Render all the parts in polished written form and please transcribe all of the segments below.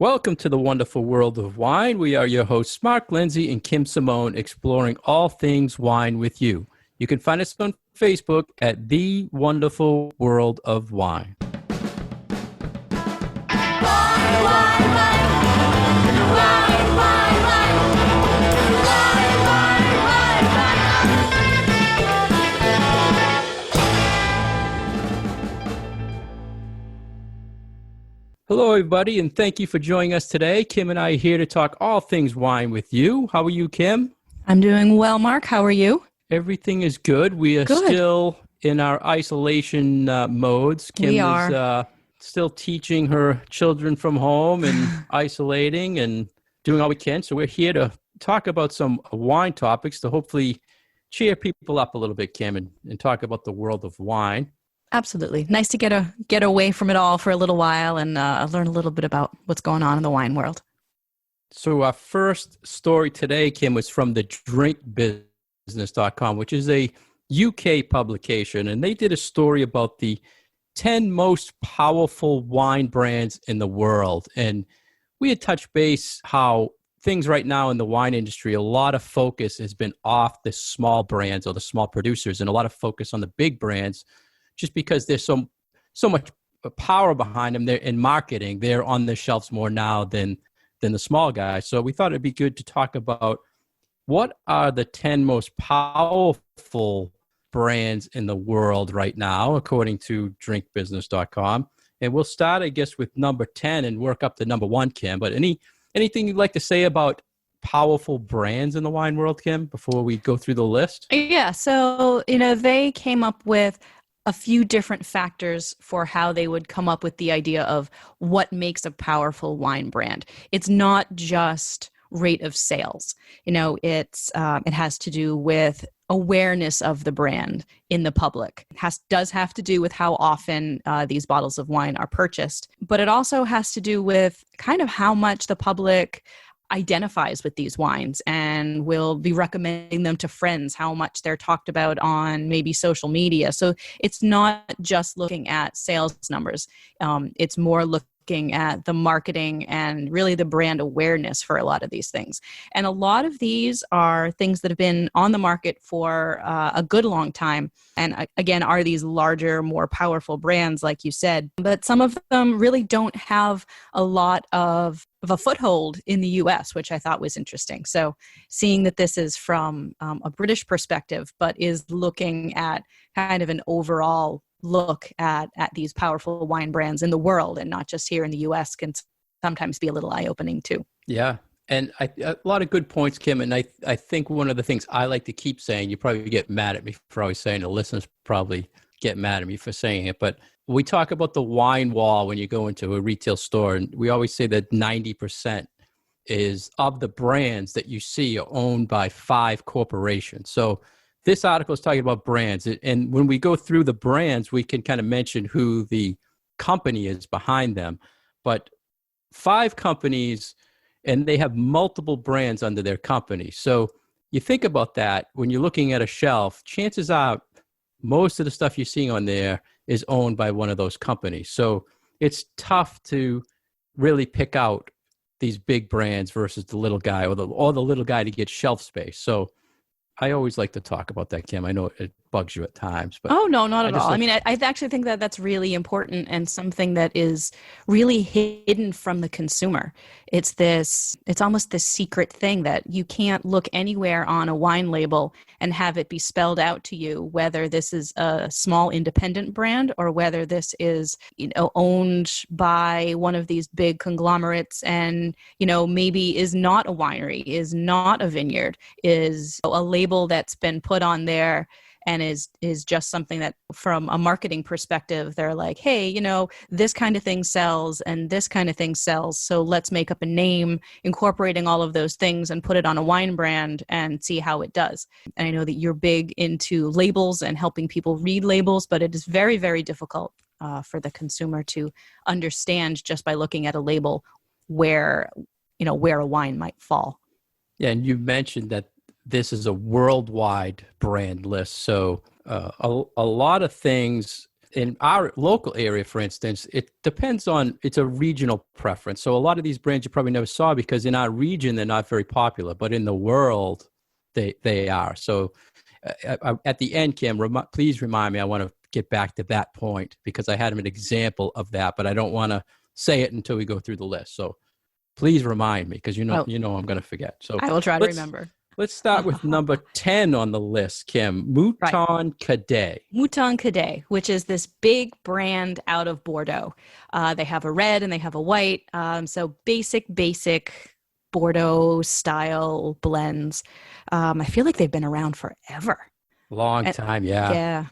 Welcome to the wonderful world of wine. We are your hosts, Mark Lindsay and Kim Simone, exploring all things wine with you. You can find us on Facebook at The Wonderful World of Wine. Hello, everybody, and thank you for joining us today. Kim and I are here to talk all things wine with you. How are you, Kim? I'm doing well, Mark. How are you? Everything is good. We are still in our isolation modes. Kim is still teaching her children from home and isolating and doing all we can. So we're here to talk about some wine topics to hopefully cheer people up a little bit, Kim, and talk about the world of wine. Absolutely. Nice to get away from it all for a little while and learn a little bit about what's going on in the wine world. So our first story today, Kim, was from the drinkbusiness.com, which is a UK publication. And they did a story about the 10 most powerful wine brands in the world. And we had touched base how things right now in the wine industry, a lot of focus has been off the small brands or the small producers and a lot of focus on the big brands. Just because there's so much power behind them, they're in marketing, they're on the shelves more now than the small guys. So we thought it'd be good to talk about what are the 10 most powerful brands in the world right now, according to drinkbusiness.com. And we'll start, I guess, with number 10 and work up to number 1, Kim. But anything you'd like to say about powerful brands in the wine world, Kim, before we go through the list? Yeah. So, they came up with a few different factors for how they would come up with the idea of what makes a powerful wine brand. It's not just rate of sales. It has to do with awareness of the brand in the public. It does have to do with how often these bottles of wine are purchased, but it also has to do with kind of how much the public identifies with these wines and will be recommending them to friends, how much they're talked about on maybe social media. So it's not just looking at sales numbers. It's more looking at the marketing and really the brand awareness for a lot of these things. And a lot of these are things that have been on the market for a good long time. And again, are these larger, more powerful brands, like you said. But some of them really don't have a lot of a foothold in the US, which I thought was interesting. So seeing that this is from a British perspective, but is looking at kind of an overall look at these powerful wine brands in the world and not just here in the US can sometimes be a little eye-opening too. Yeah. And a lot of good points, Kim. And I think one of the things I like to keep saying, you probably get mad at me for always saying, the listeners probably get mad at me for saying it, but we talk about the wine wall when you go into a retail store, and we always say that 90% is of the brands that you see are owned by 5 corporations. So this article is talking about brands. And when we go through the brands, we can kind of mention who the company is behind them. But 5 companies, and they have multiple brands under their company. So you think about that when you're looking at a shelf, chances are most of the stuff you're seeing on there is owned by one of those companies. So it's tough to really pick out these big brands versus the little guy or the little guy to get shelf space. So I always like to talk about that, Kim. I know it bugs you at times, but oh no, not at all. I mean, I actually think that that's really important and something that is really hidden from the consumer. It's almost this secret thing that you can't look anywhere on a wine label and have it be spelled out to you whether this is a small independent brand or whether this is owned by one of these big conglomerates and maybe is not a winery, is not a vineyard, is a label that's been put on there and is just something that from a marketing perspective, they're like, hey, this kind of thing sells and this kind of thing sells. So let's make up a name incorporating all of those things and put it on a wine brand and see how it does. And I know that you're big into labels and helping people read labels, but it is very, very difficult for the consumer to understand just by looking at a label where a wine might fall. Yeah, and you mentioned that this is a worldwide brand list. So a lot of things in our local area, for instance, it depends on, it's a regional preference. So a lot of these brands you probably never saw because in our region, they're not very popular, but in the world, they are. So at the end, Kim, please remind me, I want to get back to that point because I had an example of that, but I don't want to say it until we go through the list. So please remind me because you know I'm going to forget. So I will try to remember. Let's start with number 10 on the list, Kim. Mouton Cadet. Mouton Cadet, which is this big brand out of Bordeaux. They have a red and they have a white. So basic Bordeaux style blends. I feel like they've been around forever. Long time, yeah. Yeah.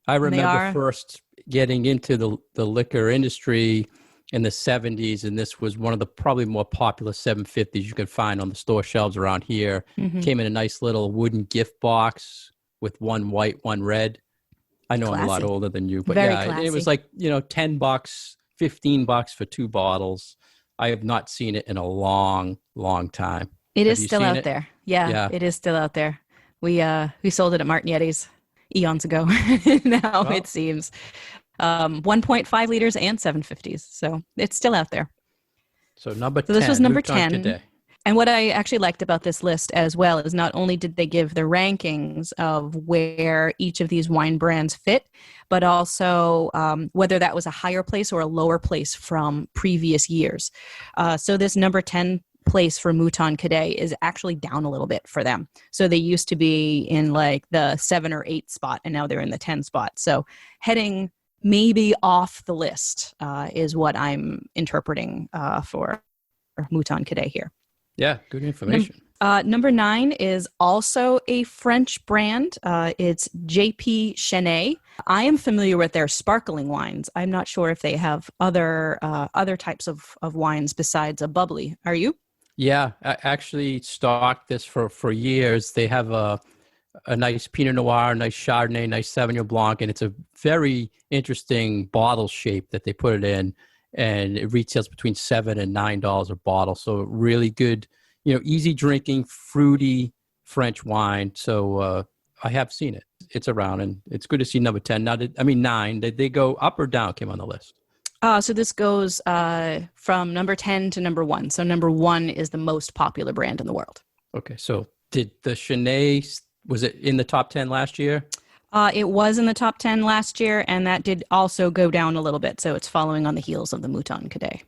I remember first getting into the liquor industry in the 70s, and this was one of the probably more popular 750s you could find on the store shelves around here. Mm-hmm. Came in a nice little wooden gift box with one white, one red. I know I'm a lot older than you, but classy. It was like, $10, $15 for 2 bottles. I have not seen it in a long, long time. It is still out there. Yeah, it is still out there. We sold it at Martin Yeti's eons ago. Now it seems. 1.5 liters and 750s. So it's still out there. So number 10. So this was number Mouton 10. Cadet. And what I actually liked about this list as well is not only did they give the rankings of where each of these wine brands fit, but also whether that was a higher place or a lower place from previous years. So this number 10 place for Mouton Cadet is actually down a little bit for them. So they used to be in like the 7 or 8 spot, and now they're in the 10 spot. So heading maybe off the list is what I'm interpreting for Mouton Cadet here. Yeah, good information. Number 9 is also a French brand. It's JP Chenet. I am familiar with their sparkling wines. I'm not sure if they have other types of wines besides a bubbly. Are you? Yeah, I actually stocked this for years. They have a nice Pinot Noir, nice Chardonnay, nice Sauvignon Blanc, and it's a very interesting bottle shape that they put it in, and it retails between $7 and $9 a bottle. So really good, easy drinking, fruity French wine. So I have seen it. It's around, and it's good to see number 10. Now, 9. Did they go up or down? Came on the list. So this goes from number 10 to number 1. So number 1 is the most popular brand in the world. Okay, so did the Chenet, was it in the top 10 last year? It was in the top 10 last year, and that did also go down a little bit. So it's following on the heels of the Mouton Cadet.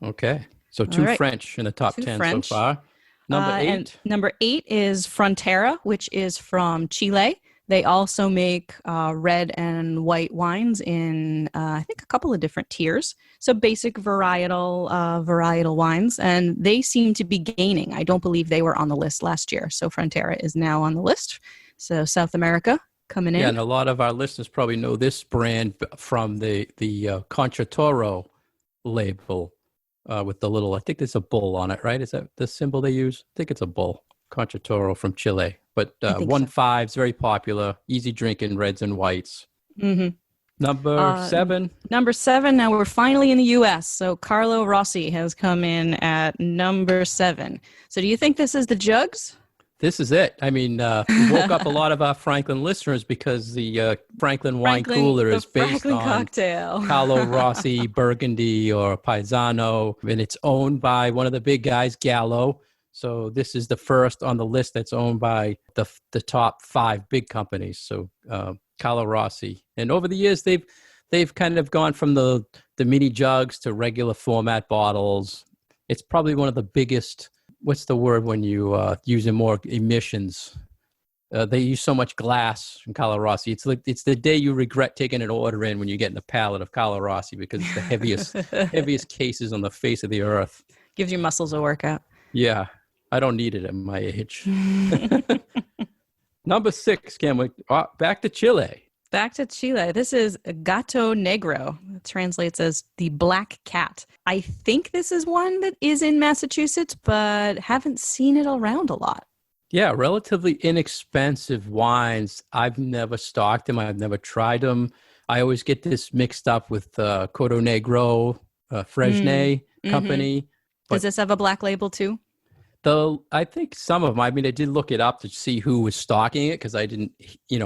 Okay, so 2 French in the top 10 French. so far. Number 8? And number 8 is Frontera, which is from Chile. They also make red and white wines in, I think, a couple of different tiers. So basic varietal wines, and they seem to be gaining. I don't believe they were on the list last year. So Frontera is now on the list. So South America coming in. Yeah, and a lot of our listeners probably know this brand from the Contratoro label with the little, I think there's a bull on it, right? Is that the symbol they use? I think it's a bull. Contratoro from Chile. But 1.5 is very popular, easy drinking reds and whites. Mm-hmm. Number 7. Number 7, now we're finally in the U.S. So Carlo Rossi has come in at number 7. So do you think this is the jugs? This is it. I mean, we woke up a lot of our Franklin listeners because the Franklin wine cooler is based on cocktail. Carlo Rossi, Burgundy, or Paisano, and it's owned by one of the big guys, Gallo. So this is the first on the list that's owned by the top 5 big companies. So Carlo Rossi, and over the years they've kind of gone from the mini jugs to regular format bottles. It's probably one of the biggest. What's the word when you using more emissions? They use so much glass from Carlo Rossi. It's the day you regret taking an order in when you get in a pallet of Carlo Rossi because it's the heaviest cases on the face of the earth. Gives your muscles a workout. Yeah. I don't need it at my age. Number 6, Cam, back to Chile. Back to Chile. This is Gato Negro. It translates as the black cat. I think this is one that is in Massachusetts, but haven't seen it around a lot. Yeah, relatively inexpensive wines. I've never stocked them. I've never tried them. I always get this mixed up with Coto Negro, Fresnay company. Mm-hmm. Does this have a black label too? I think some of them, I did look it up to see who was stocking it because I didn't,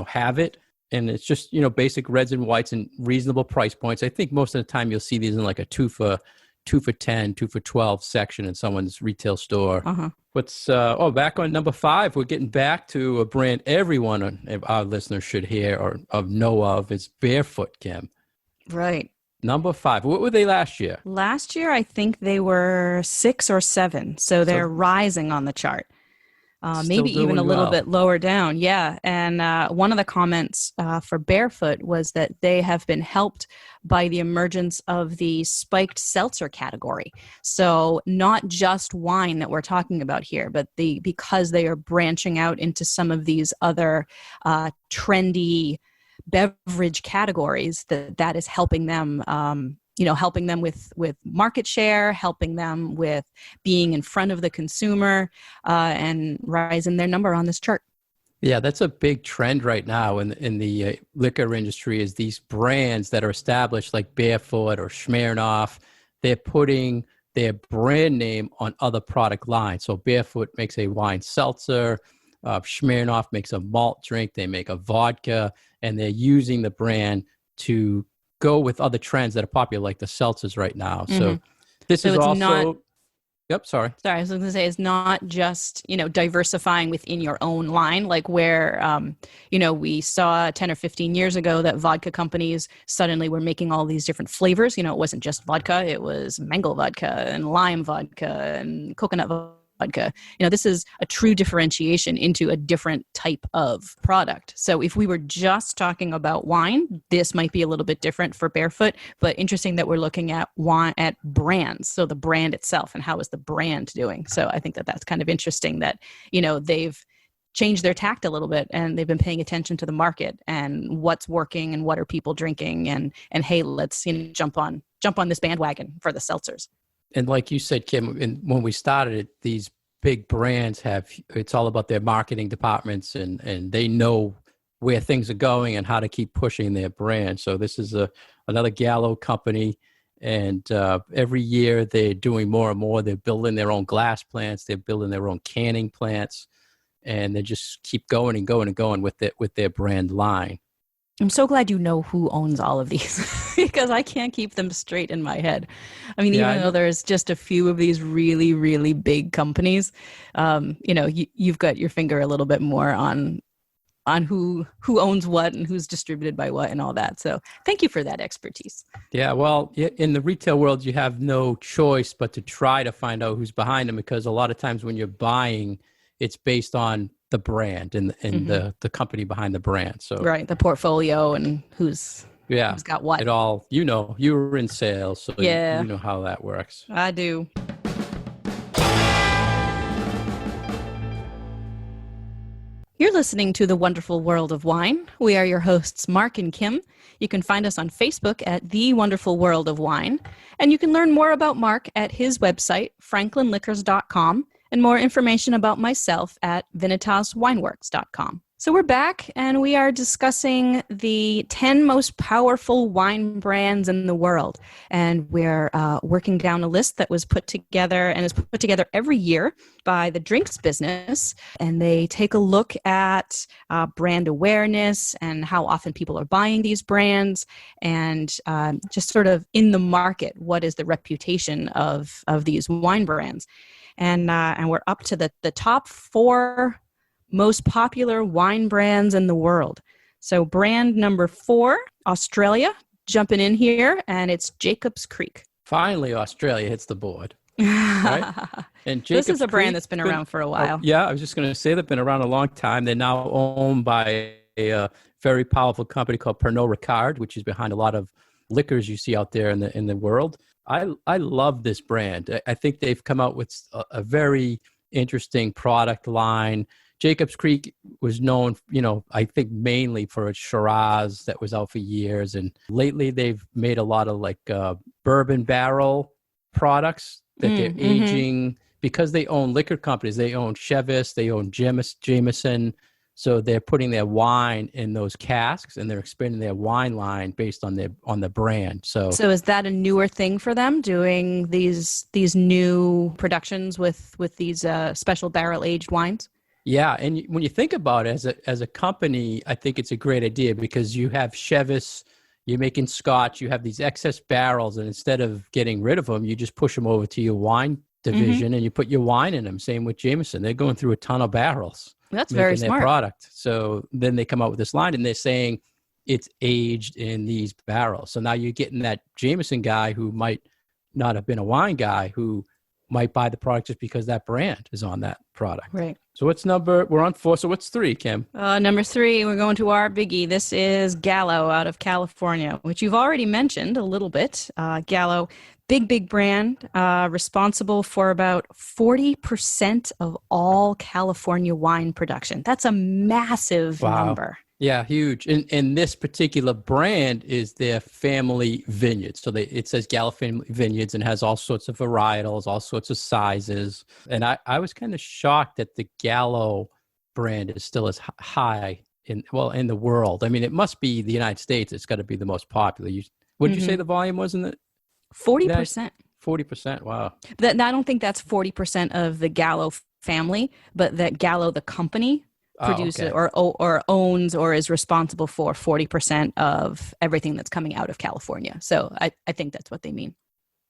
have it. And it's just, basic reds and whites and reasonable price points. I think most of the time you'll see these in like a 2 for 10, 2 for 12 section in someone's retail store. Uh-huh. Back on number 5, we're getting back to a brand everyone of our listeners should hear or know of. It's Barefoot, Kim. Right. Number 5. What were they last year? Last year, I think they were 6 or 7. So they're rising on the chart. Maybe even a little bit lower down. Yeah. And one of the comments for Barefoot was that they have been helped by the emergence of the spiked seltzer category. So not just wine that we're talking about here, but because they are branching out into some of these other trendy beverage categories, that is helping them helping them with market share, helping them with being in front of the consumer, and rising their number on this chart. Yeah, that's a big trend right now in the liquor industry is these brands that are established like Barefoot or Smirnoff, they're putting their brand name on other product lines. So Barefoot makes a wine seltzer, Smirnoff makes a malt drink, they make a vodka, and they're using the brand to go with other trends that are popular, like the seltzers right now. Mm-hmm. So this is also... Sorry, I was going to say it's not just, diversifying within your own line, like where, we saw 10 or 15 years ago that vodka companies suddenly were making all these different flavors. It wasn't just vodka, it was mango vodka and lime vodka and coconut vodka. This is a true differentiation into a different type of product. So if we were just talking about wine, this might be a little bit different for Barefoot, but interesting that we're looking at wine, at brands. So the brand itself and how is the brand doing? So I think that's kind of interesting that, they've changed their tact a little bit and they've been paying attention to the market and what's working and what are people drinking and hey, let's jump on this bandwagon for the seltzers. And like you said, Kim, when we started it, these big brands it's all about their marketing departments and they know where things are going and how to keep pushing their brand. So this is another Gallo company. And every year they're doing more and more. They're building their own glass plants. They're building their own canning plants. And they just keep going and going and going with their brand line. I'm so glad you know who owns all of these because I can't keep them straight in my head. I mean, even though there's just a few of these really, really big companies, you've got your finger a little bit more on who owns what and who's distributed by what and all that. So thank you for that expertise. Yeah, well, in the retail world, you have no choice but to try to find out who's behind them because a lot of times when you're buying, it's based on the brand and mm-hmm. the company behind the brand. So right, the portfolio and who's got what. It all, you were in sales, so you know how that works. I do. You're listening to The Wonderful World of Wine. We are your hosts, Mark and Kim. You can find us on Facebook at The Wonderful World of Wine. And you can learn more about Mark at his website, franklinliquors.com, and more information about myself at vinitaswineworks.com. So we're back and we are discussing the 10 most powerful wine brands in the world. And we're working down a list that was put together and is put together every year by the Drinks Business. And they take a look at brand awareness and how often people are buying these brands and just sort of in the market, what is the reputation of these wine brands. And we're up to the top 4 most popular wine brands in the world. So brand number 4, Australia, jumping in here, and it's Jacob's Creek. Finally, Australia hits the board. Right? And this is a brand that's been around for a while. I was just going to say they've been around a long time. They're now owned by a very powerful company called Pernod Ricard, which is behind a lot of liquors you see out there in the world. I love this brand. I think they've come out with a very interesting product line. Jacob's Creek was known, I think mainly for its Shiraz that was out for years. And lately they've made a lot of like bourbon barrel products that they're aging because they own liquor companies. They own Chivas, they own Jameson. So they're putting their wine in those casks and they're expanding their wine line based on the brand. So is that a newer thing for them, doing these new productions with these special barrel aged wines? Yeah, and when you think about it as a company, I think it's a great idea because you have Chevis, you're making scotch, you have these excess barrels, and instead of getting rid of them, you just push them over to your wine division and you put your wine in them. Same with Jameson. They're going through a ton of barrels That's very making their smart. product. So then they come out with this line and they're saying it's aged in these barrels. So now you're getting that Jameson guy who might not have been a wine guy who might buy the product just because that brand is on that product. Right. So we're on 4. So what's 3, Kim? Number 3, we're going to our biggie. This is Gallo out of California, which you've already mentioned a little bit. Gallo, big brand, responsible for about 40% of all California wine production. That's a massive number. Yeah, huge. And this particular brand is their family vineyards. So it says Gallo Family Vineyards and has all sorts of varietals, all sorts of sizes. And I was kind of shocked that the Gallo brand is still as high in the world. I mean, it must be the United States. It's got to be the most popular. What did you say the volume was in it? 40%. 40%. Wow. I don't think that's 40% of the Gallo family, but that Gallo, the company, produces or owns or is responsible for 40% of everything that's coming out of California. So I think that's what they mean.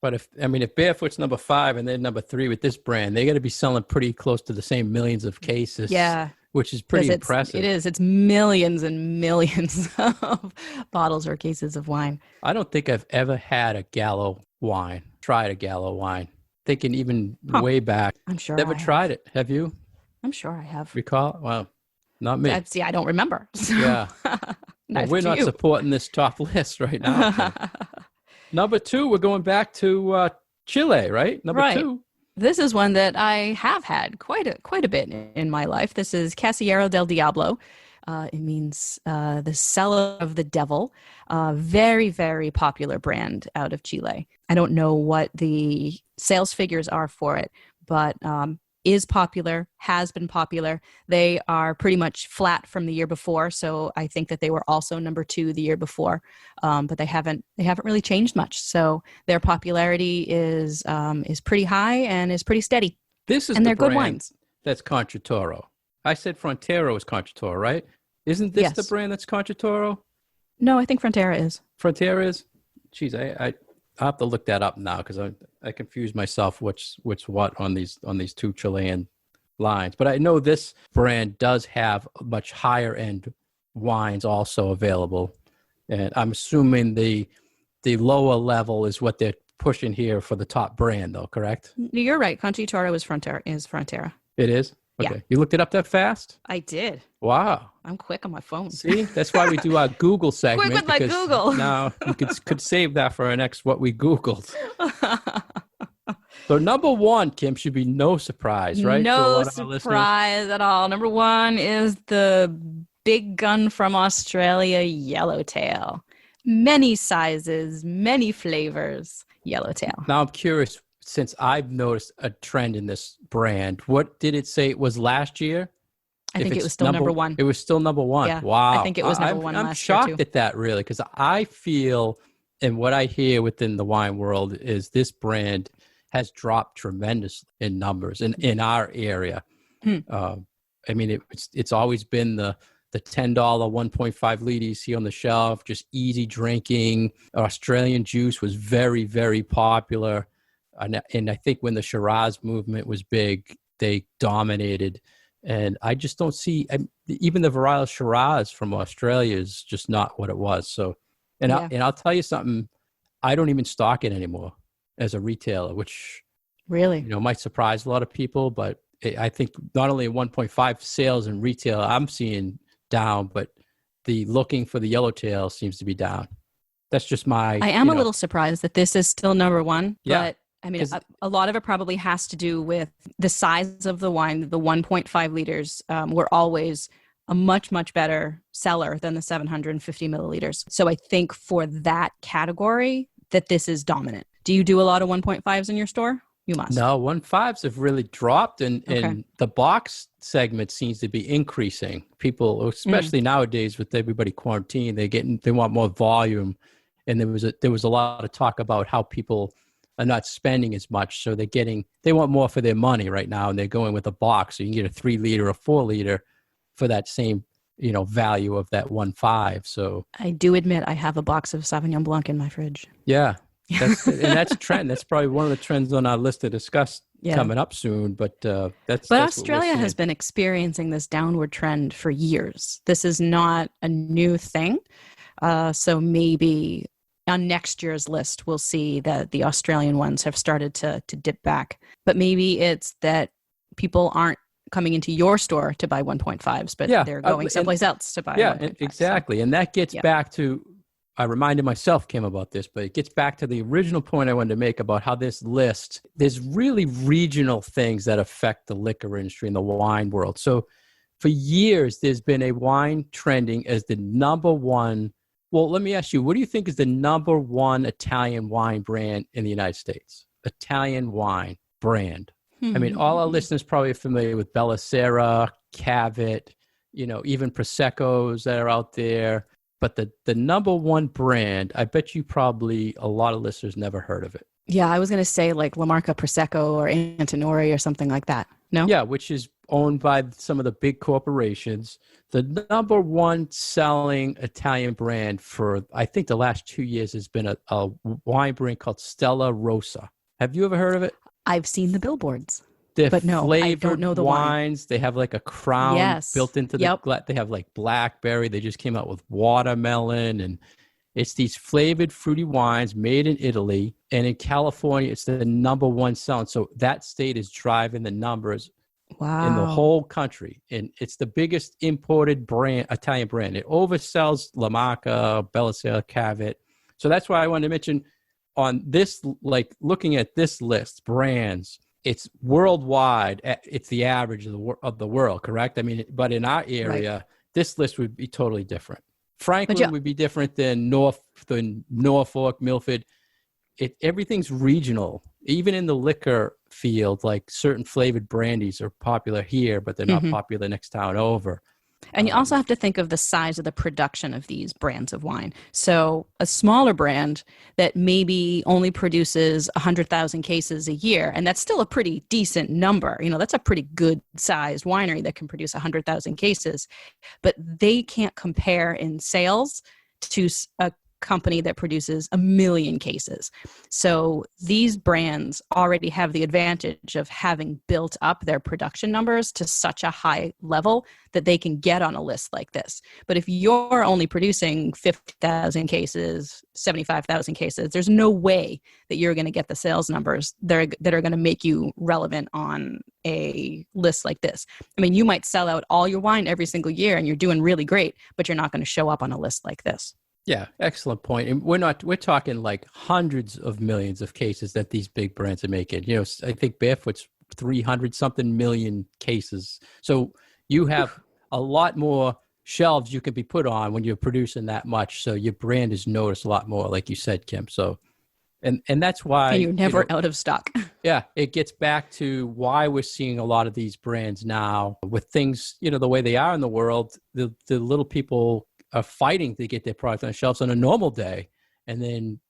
But if Barefoot's number 5 and they're number 3 with this brand, they got to be selling pretty close to the same millions of cases. Yeah. Which is pretty impressive. It is. It's millions and millions of bottles or cases of wine. I don't think I've ever had a Gallo wine, tried a Gallo wine. Thinking even way back. I'm sure. Never tried it. Have you? I'm sure I have. Recall? Wow. Not me. See, I don't remember. So. Yeah. Well, we're not supporting this top list right now. Number 2, we're going back to Chile, right? Number 2. This is one that I have had quite a bit in my life. This is Casillero del Diablo. It means the cellar of the devil. Very, very popular brand out of Chile. I don't know what the sales figures are for it, but is popular, has been popular. They are pretty much flat from the year before, so I think that they were also number 2 the year before, but they haven't really changed much. So their popularity is pretty high and is pretty steady. And they're good wines. That's Contratoro. I said Frontera was Contratoro, right? Isn't this the brand that's Contratoro? No, I think Frontera is. Frontera is? Geez, I have to look that up now because I confuse myself which what on these 2 Chilean lines. But I know this brand does have much higher end wines also available, and I'm assuming the lower level is what they're pushing here for the top brand, though. Correct? You're right. Contratoro is Frontera. It is. Okay. Yeah. You looked it up that fast? I did. Wow. I'm quick on my phone. See, that's why we do our Google segment. Quick with my Google. Now you could save that for our next what we Googled. So number 1, Kim, should be no surprise, right? No surprise at all. Number 1 is the big gun from Australia, Yellowtail. Many sizes, many flavors, Yellowtail. Now I'm curious, since I've noticed a trend in this brand, what did it say it was last year? I think it was still number 1. It was still number 1. Yeah, wow. I think it was number 1 last year, I'm shocked at that, really, because I feel, and what I hear within the wine world is this brand has dropped tremendously in numbers in our area. I mean, it's always been the $10 1.5 liter you see on the shelf, just easy drinking. Australian juice was very, very popular. And I think when the Shiraz movement was big, they dominated. And I just don't see, even the varietal Shiraz from Australia is just not what it was. So, I'll tell you something, I don't even stock it anymore as a retailer, which really, might surprise a lot of people. But I think not only 1.5 sales in retail I'm seeing down, but the looking for the Yellowtail seems to be down. That's just my. I am a little surprised that this is still number 1. Yeah. But I mean, a lot of it probably has to do with the size of the wine. The 1.5 liters were always a much, much better seller than the 750 milliliters. So I think for that category that this is dominant. Do you do a lot of 1.5s in your store? You must. No, 1.5s have really dropped, and the box segment seems to be increasing. People, especially nowadays with everybody quarantined, they want more volume. And there was a lot of talk about how people are not spending as much. So they want more for their money right now. And they're going with a box. So you can get a 3-liter or 4-liter for that same, value of that 1.5. So I do admit I have a box of Sauvignon Blanc in my fridge. yeah, that's a trend. That's probably one of the trends on our list to discuss coming up soon. But that's Australia has been experiencing this downward trend for years. This is not a new thing. So maybe on next year's list, we'll see that the Australian ones have started to dip back. But maybe it's that people aren't coming into your store to buy 1.5s, but they're going someplace else to buy 1.5s. Exactly. And that gets back to, I reminded myself, Kim, about this, but it gets back to the original point I wanted to make about how this list, there's really regional things that affect the liquor industry and the wine world. So for years, there's been a wine trending as the number one. Well, let me ask you, what do you think is the number one Italian wine brand in the United States? Italian wine brand. I mean, all our listeners probably are familiar with Bellacera, Cavit, even Prosecco's that are out there. But the number one brand, I bet you probably a lot of listeners never heard of it. Yeah, I was going to say like La Marca Prosecco or Antinori or something like that. No? Yeah, which is owned by some of the big corporations. The number one selling Italian brand for, I think, the last 2 years has been a wine brand called Stella Rossa. Have you ever heard of it? I've seen the billboards. But no, I don't know the wines. They have like a crown built into the glass. They have like blackberry. They just came out with watermelon, and it's these flavored fruity wines made in Italy. And in California, it's the number one selling. So that state is driving the numbers in the whole country. And it's the biggest imported Italian brand. It oversells La Marca, Bellacera, Cavit. So that's why I wanted to mention on this, like looking at this list, brands, it's worldwide. It's the average of the world, correct? I mean, but in our area, this list would be totally different. Franklin would be different than Norfolk, Milford. Everything's regional. Even in the liquor field, like certain flavored brandies are popular here, but they're not popular next town over. And you also have to think of the size of the production of these brands of wine. So a smaller brand that maybe only produces 100,000 cases a year, and that's still a pretty decent number. That's a pretty good sized winery that can produce 100,000 cases, but they can't compare in sales to a company that produces 1 million cases. So these brands already have the advantage of having built up their production numbers to such a high level that they can get on a list like this. But if you're only producing 50,000 cases, 75,000 cases, there's no way that you're going to get the sales numbers that are going to make you relevant on a list like this. I mean, you might sell out all your wine every single year and you're doing really great, but you're not going to show up on a list like this. Yeah, excellent point. And we're talking like hundreds of millions of cases that these big brands are making. I think Barefoot's 300 something million cases. So you have a lot more shelves you can be put on when you're producing that much. So your brand is noticed a lot more, like you said, Kim. So, and that's why. And you're never out of stock. Yeah, it gets back to why we're seeing a lot of these brands now with things, the way they are in the world, the little people are fighting to get their product on the shelves on a normal day. And then,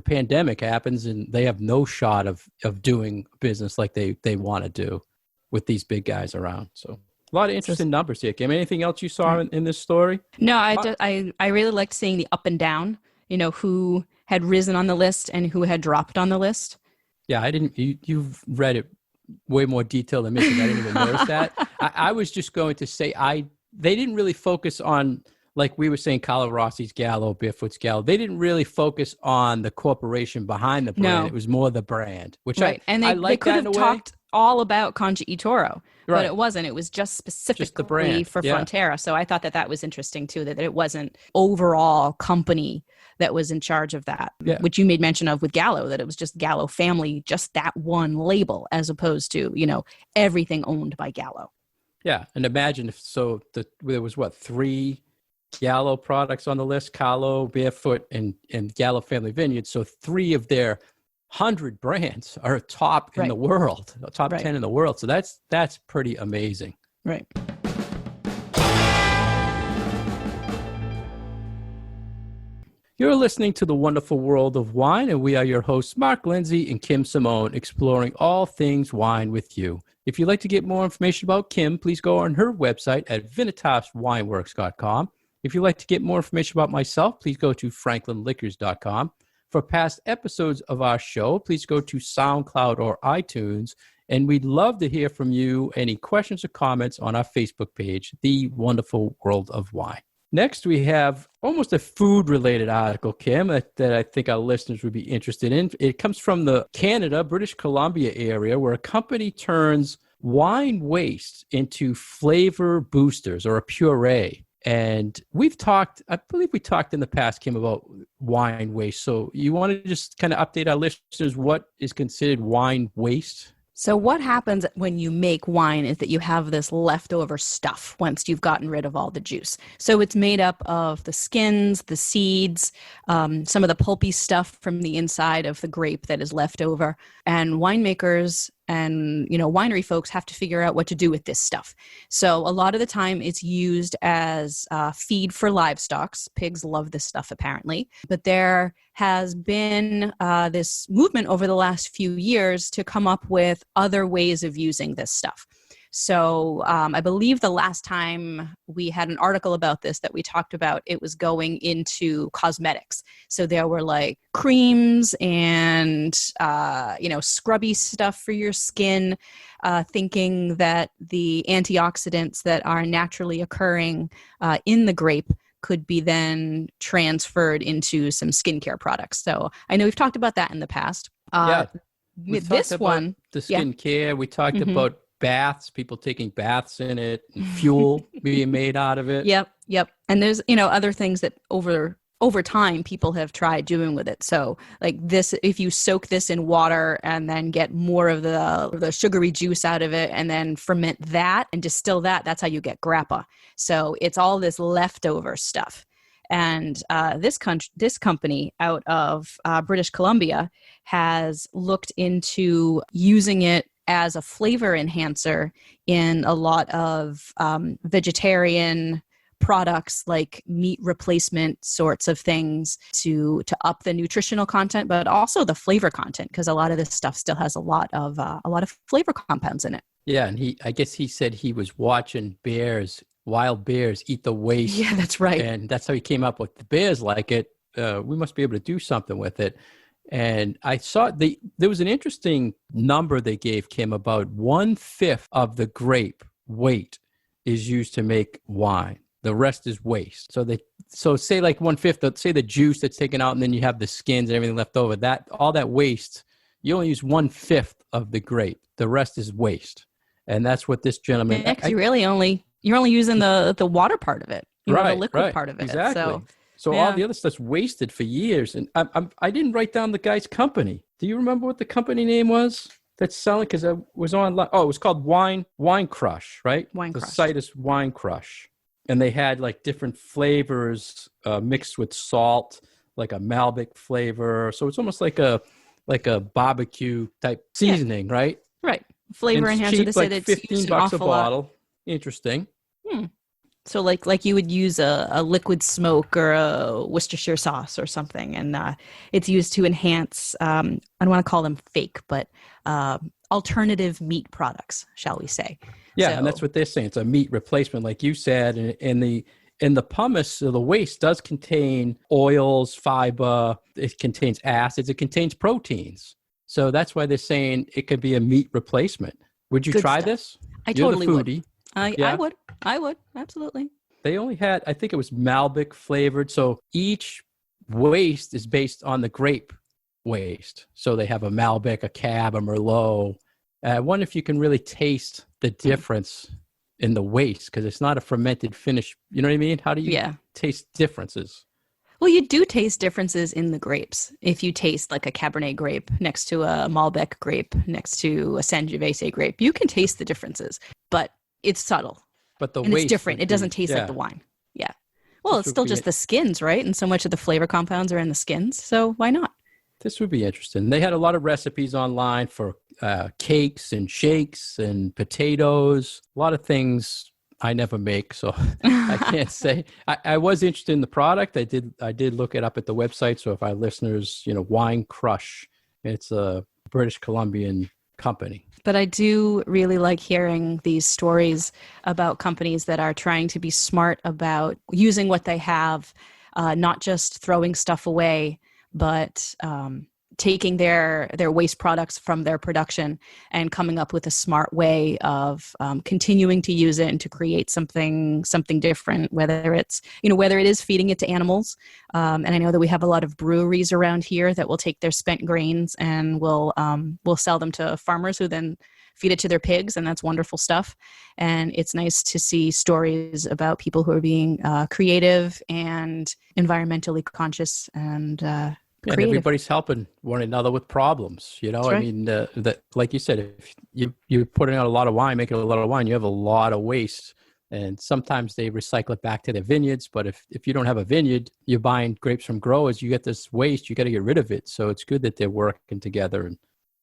pandemic happens and they have no shot of doing business like they want to do with these big guys around. So a lot of interesting numbers here. Kim, anything else you saw in this story? No, I really liked seeing the up and down, who had risen on the list and who had dropped on the list. Yeah, I didn't, you've read it way more detailed than me because I didn't even notice that. I was just going to say, they didn't really focus on, like we were saying, Carlo Rossi's Gallo, Barefoot's Gallo. They didn't really focus on the corporation behind the brand. No. It was more the brand, which I like. They could have talked all about Concha y Toro, but it wasn't. It was just specifically the brand for Frontera. So I thought that was interesting too, that it wasn't overall company that was in charge of that, which you made mention of with Gallo, that it was just Gallo family, just that one label, as opposed to, everything owned by Gallo. Yeah. And imagine there was 3 Gallo products on the list: Carlo, Barefoot, and Gallo Family Vineyards. So 3 of their 100 brands are top in the world, top 10 in the world. So that's pretty amazing. Right. You're listening to The Wonderful World of Wine, and we are your hosts, Mark Lindsay and Kim Simone, exploring all things wine with you. If you'd like to get more information about Kim, please go on her website at vinitapswineworks.com. If you'd like to get more information about myself, please go to franklinliquors.com. For past episodes of our show, please go to SoundCloud or iTunes, and we'd love to hear from you. Any questions or comments on our Facebook page, The Wonderful World of Wine. Next, we have almost a food-related article, Kim, that I think our listeners would be interested in. It comes from the Canada, British Columbia area, where a company turns wine waste into flavor boosters or a puree. And I believe we talked in the past, Kim, about wine waste. So you want to just kind of update our listeners what is considered wine waste? So what happens when you make wine is that you have this leftover stuff once you've gotten rid of all the juice. So it's made up of the skins, the seeds, some of the pulpy stuff from the inside of the grape that is left over. And winemakers and winery folks have to figure out what to do with this stuff. So a lot of the time it's used as feed for livestock. Pigs love this stuff apparently. But there has been this movement over the last few years to come up with other ways of using this stuff. So I believe the last time we had an article about this that we talked about, it was going into cosmetics. So there were like creams and, scrubby stuff for your skin, thinking that the antioxidants that are naturally occurring in the grape could be then transferred into some skincare products. So I know we've talked about that in the past. This one, the skincare, we talked about baths, people taking baths in it, and fuel being made out of it. Yep. And there's, other things that over time people have tried doing with it. So like this, if you soak this in water and then get more of the sugary juice out of it and then ferment that and distill that, that's how you get grappa. So it's all this leftover stuff. And this company out of British Columbia has looked into using it as a flavor enhancer in a lot of vegetarian products like meat replacement sorts of things to up the nutritional content, but also the flavor content, because a lot of this stuff still has a lot of flavor compounds in it. Yeah, and I guess he said he was watching wild bears eat the waste. Yeah, that's right. And that's how he came up with the bears like it. We must be able to do something with it. And I saw there was an interesting number they gave, Kim, about 1/5 of the grape weight is used to make wine. The rest is waste. So say like 1/5, say the juice that's taken out and then you have the skins and everything left over, all that waste, you only use 1/5 of the grape. The rest is waste. And that's what this gentleman... you're only using the water part of it, the liquid part of it. Exactly. So all the other stuff's wasted for years. And I didn't write down the guy's company. Do you remember what the company name was that's selling? Because I was online. Oh, it was called Wine Crush, right? The site is Wine Crush. And they had like different flavors mixed with salt, like a Malbec flavor. So it's almost like a barbecue type seasoning, right? Right. Flavor enhancer. They said like it's $15 a bottle. Interesting. So like you would use a liquid smoke or a Worcestershire sauce or something, and it's used to enhance, I don't want to call them fake, but alternative meat products, shall we say. Yeah, and that's what they're saying. It's a meat replacement, like you said, and the pumice, so the waste does contain oils, fiber, it contains acids, it contains proteins. So that's why they're saying it could be a meat replacement. Would you try this? You're the foodie. Would. I would. Absolutely. They only had, I think it was Malbec flavored. So each waste is based on the grape waste. So they have a Malbec, a Cab, a Merlot. I wonder if you can really taste the difference in the waste, because it's not a fermented finish. You know what I mean? How do you taste differences? Well, you do taste differences in the grapes. If you taste like a Cabernet grape next to a Malbec grape next to a Sangiovese grape, you can taste the differences, but it's subtle. But the and waste it's different. It doesn't taste like the wine. Yeah. Well, it's still just the skins, right? And so much of the flavor compounds are in the skins. So why not? This would be interesting. They had a lot of recipes online for cakes and shakes and potatoes, a lot of things I never make, so I can't say. I was interested in the product. I did look it up at the website. So if our listeners, Wine Crush, it's a British Columbian company. But I do really like hearing these stories about companies that are trying to be smart about using what they have, not just throwing stuff away, but taking their waste products from their production and coming up with a smart way of continuing to use it and to create something different, whether it's, whether it is feeding it to animals. And I know that we have a lot of breweries around here that will take their spent grains and will sell them to farmers who then feed it to their pigs, and that's wonderful stuff. And it's nice to see stories about people who are being creative and environmentally conscious and and everybody's helping one another with problems. Right. I mean, that, like you said, if you're putting out a lot of wine, making a lot of wine, you have a lot of waste. And sometimes they recycle it back to their vineyards. But if you don't have a vineyard, you're buying grapes from growers, you get this waste, you got to get rid of it. So it's good that they're working together and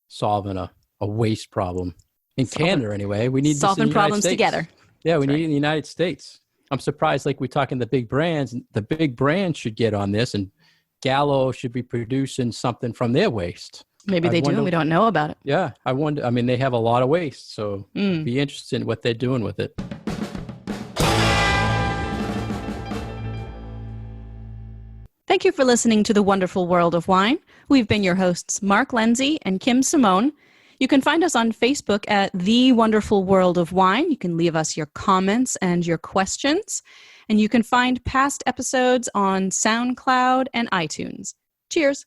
solving a waste problem. In Canada, anyway, we need solving this in the problems United States. together. Yeah, we need it in the United States. I'm surprised, like we're talking the big brands, the big brands should get on this, and Gallo should be producing something from their waste. Maybe they do, and we don't know about it. Yeah, I wonder. I mean, they have a lot of waste, so be interested in what they're doing with it. Thank you for listening to The Wonderful World of Wine. We've been your hosts, Mark Lindsay and Kim Simone. You can find us on Facebook at The Wonderful World of Wine. You can leave us your comments and your questions. And you can find past episodes on SoundCloud and iTunes. Cheers.